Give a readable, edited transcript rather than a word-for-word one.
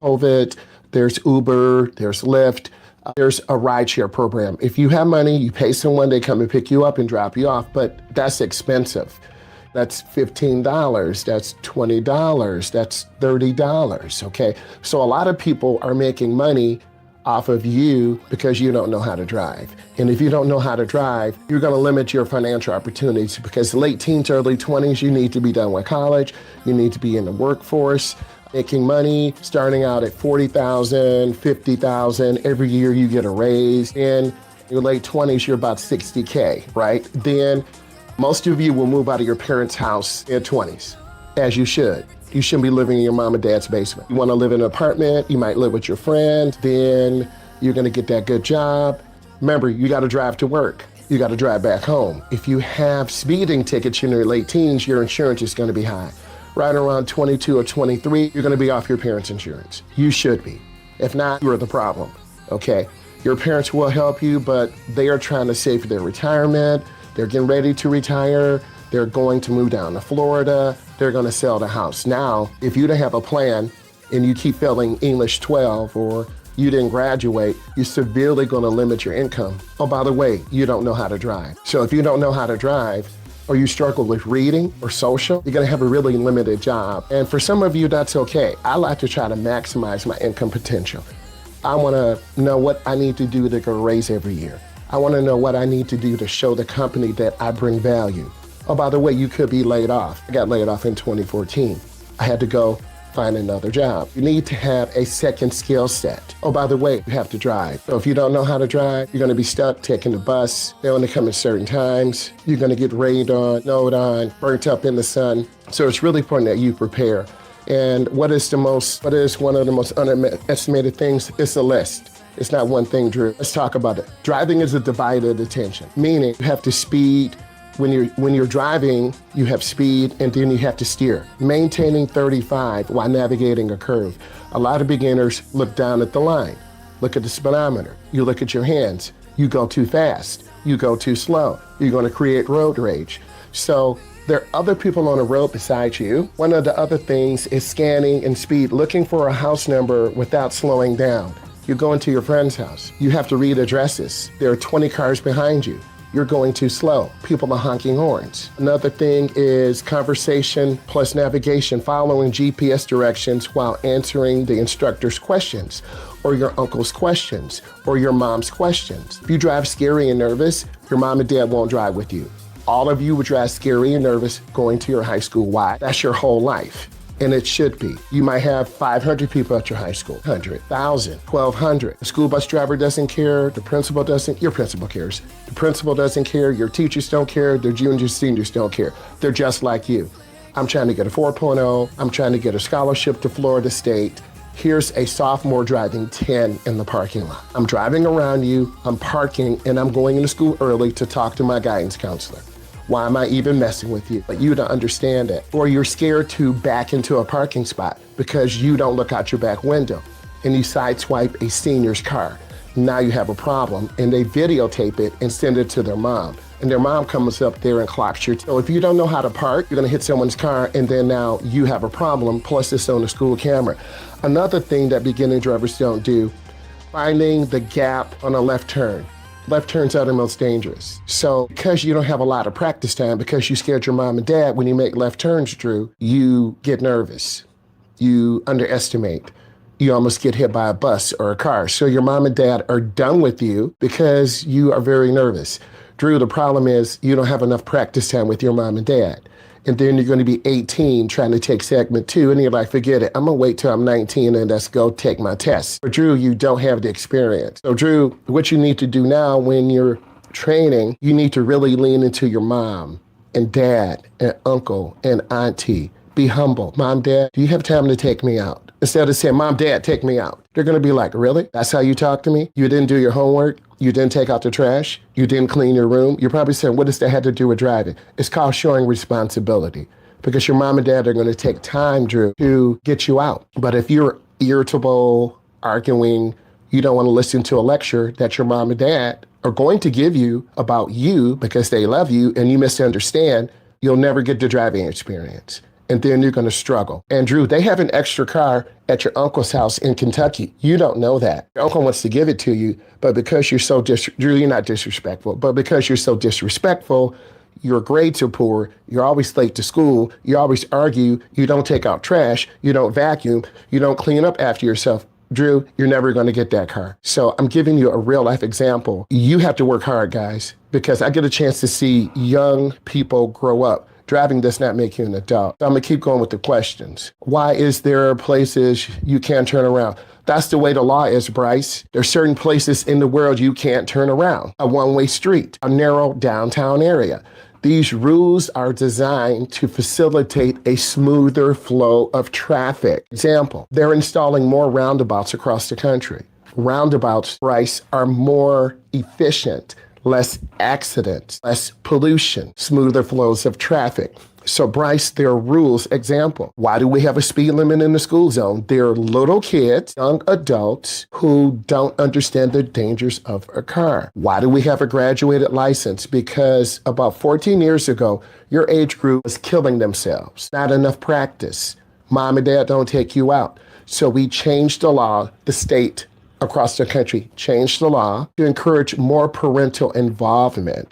COVID, there's Uber, there's Lyft, there's a rideshare program. If you have money, you pay someone, they come and pick you up and drop you off, but that's expensive. That's $15, that's $20, that's $30, okay? So a lot of people are making money off of you because you don't know how to drive. And if you don't know how to drive, you're gonna limit your financial opportunities because late teens, early 20s, you need to be done with college, you need to be in the workforce, making money, starting out at $40,000, $50,000, every year you get a raise. In your late 20s, you're about 60K, right? Then most of you will move out of your parents' house in 20s, as you should. You shouldn't be living in your mom and dad's basement. You wanna live in an apartment, you might live with your friend, then you're gonna get that good job. Remember, you gotta drive to work. You gotta drive back home. If you have speeding tickets in your late teens, your insurance is gonna be high. Right around 22 or 23, you're gonna be off your parents' insurance. You should be. If not, you're the problem, okay? Your parents will help you, but they are trying to save for their retirement. They're getting ready to retire. They're going to move down to Florida. They're gonna sell the house. Now, if you don't have a plan and you keep failing English 12 or you didn't graduate, you're severely gonna limit your income. Oh, by the way, you don't know how to drive. So if you don't know how to drive, or you struggle with reading or social, you're gonna have a really limited job. And for some of you, that's okay. I like to try to maximize my income potential. I wanna know what I need to do to get a raise every year. I wanna know what I need to do to show the company that I bring value. Oh, by the way, you could be laid off. I got laid off in 2014. I had to go find another job. You need to have a second skill set. Oh, by the way, you have to drive. So if you don't know how to drive, you're gonna be stuck taking the bus. They only come at certain times. You're gonna get rained on, snowed on, burnt up in the sun. So it's really important that you prepare. And what is one of the most underestimated things? It's a list. It's not one thing, Drew. Let's talk about it. Driving is a divided attention, meaning you have to speed. When you're driving, you have speed and then you have to steer. Maintaining 35 while navigating a curve. A lot of beginners look down at the line, look at the speedometer, you look at your hands, you go too fast, you go too slow, you're gonna create road rage. So there are other people on the road besides you. One of the other things is scanning and speed, looking for a house number without slowing down. You go into your friend's house, you have to read addresses. There are 20 cars behind you. You're going too slow. People are honking horns. Another thing is conversation plus navigation, following GPS directions while answering the instructor's questions, or your uncle's questions, or your mom's questions. If you drive scary and nervous, your mom and dad won't drive with you. All of you would drive scary and nervous going to your high school. Why? That's your whole life. And it should be. You might have 500 people at your high school, 100, 1,000, 1,200. The school bus driver doesn't care, the principal doesn't, your principal cares. The principal doesn't care, your teachers don't care, the juniors, seniors don't care. They're just like you. I'm trying to get a 4.0, I'm trying to get a scholarship to Florida State. Here's a sophomore driving 10 in the parking lot. I'm driving around you, I'm parking, and I'm going into school early to talk to my guidance counselor. Why am I even messing with you? But you don't understand it. Or you're scared to back into a parking spot because you don't look out your back window and you sideswipe a senior's car. Now you have a problem and they videotape it and send it to their mom. And their mom comes up there and clocks your So if you don't know how to park, you're gonna hit someone's car and then now you have a problem, plus it's on the school camera. Another thing that beginning drivers don't do, finding the gap on a left turn. Left turns are the most dangerous. So because you don't have a lot of practice time, because you scared your mom and dad when you make left turns, Drew, you get nervous. You underestimate. You almost get hit by a bus or a car. So your mom and dad are done with you because you are very nervous. Drew, the problem is you don't have enough practice time with your mom and dad. And then you're gonna be 18 trying to take segment 2 and you're like, forget it, I'm gonna wait till I'm 19 and let's go take my test. But Drew, you don't have the experience. So Drew, what you need to do now when you're training, you need to really lean into your mom and dad and uncle and auntie. Be humble. Mom, dad, do you have time to take me out? Instead of saying, Mom, dad, take me out. They're gonna be like, really? That's how you talk to me? You didn't do your homework? You didn't take out the trash? You didn't clean your room? You're probably saying, what does that have to do with driving? It's called showing responsibility because your mom and dad are gonna take time, Drew, to get you out. But if you're irritable, arguing, you don't wanna listen to a lecture that your mom and dad are going to give you about you because they love you and you misunderstand, you'll never get the driving experience. and then you're going to struggle. And Drew, they have an extra car at your uncle's house in Kentucky. You don't know that. Your uncle wants to give it to you, but because you're so Drew, you're not disrespectful, but because you're so disrespectful, your grades are poor, you're always late to school, you always argue, you don't take out trash, you don't vacuum, you don't clean up after yourself. Drew, you're never going to get that car. So I'm giving you a real life example. You have to work hard, guys, because I get a chance to see young people grow up. Driving does not make you an adult. So I'm gonna keep going with the questions. Why is there places you can't turn around? That's the way the law is, Bryce. There's certain places in the world you can't turn around. A one-way street, a narrow downtown area. These rules are designed to facilitate a smoother flow of traffic. Example, they're installing more roundabouts across the country. Roundabouts, Bryce, are more efficient, less accidents, less pollution, smoother flows of traffic. So Bryce, there are rules. Example, why do we have a speed limit in the school zone? There are little kids, young adults who don't understand the dangers of a car. Why do we have a graduated license? Because about 14 years ago, your age group was killing themselves. Not enough practice. Mom and dad don't take you out. So we changed the law, the state across the country changed the law to encourage more parental involvement.